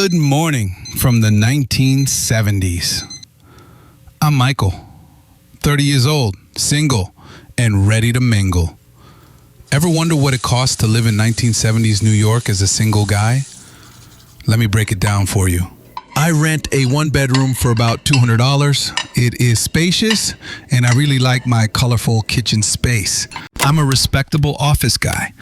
Good morning from the 1970s. I'm Michael, 30 years old, single, and ready to mingle. Ever wonder what it costs to live in 1970s New York as a single guy? Let me break it down for you. I rent a one-bedroom for about $200. It is spacious, and I really like my colorful kitchen space. I'm a respectable office guy,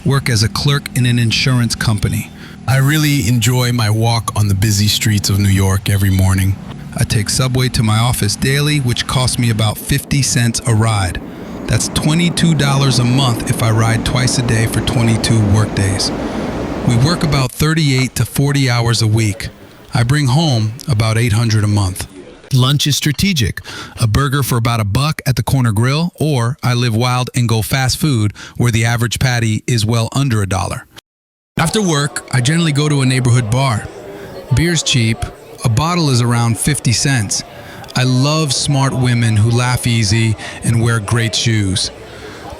work as a clerk in an insurance company. I really enjoy my walk on the busy streets of New York every morning. I take subway to my office daily, which costs me about 50 cents a ride. That's $22 a month if I ride twice a day for 22 workdays. We work about 38 to 40 hours a week. I bring home about $800 a month. Lunch is strategic. A burger for about $1 at the corner grill, or I live wild and go fast food where the average patty is well under $1. After work, I generally go to a neighborhood bar. Beer's cheap. A bottle is around 50 cents. I love smart women who laugh easy and wear great shoes.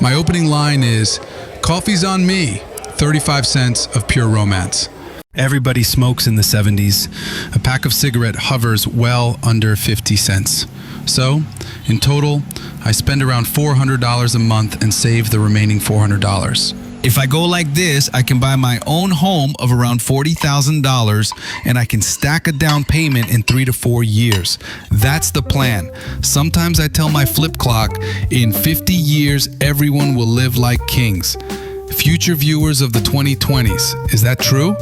My opening line is, "Coffee's on me, 35 cents of pure romance." Everybody smokes in the 70s. A pack of cigarette hovers well under 50 cents. So, in total, I spend around $400 a month and save the remaining $400. If I go like this, I can buy my own home of around $40,000 and I can stack a down payment in 3 to 4 years. That's the plan. Sometimes I tell my flip clock, in 50 years, everyone will live like kings. Future viewers of the 2020s, is that true?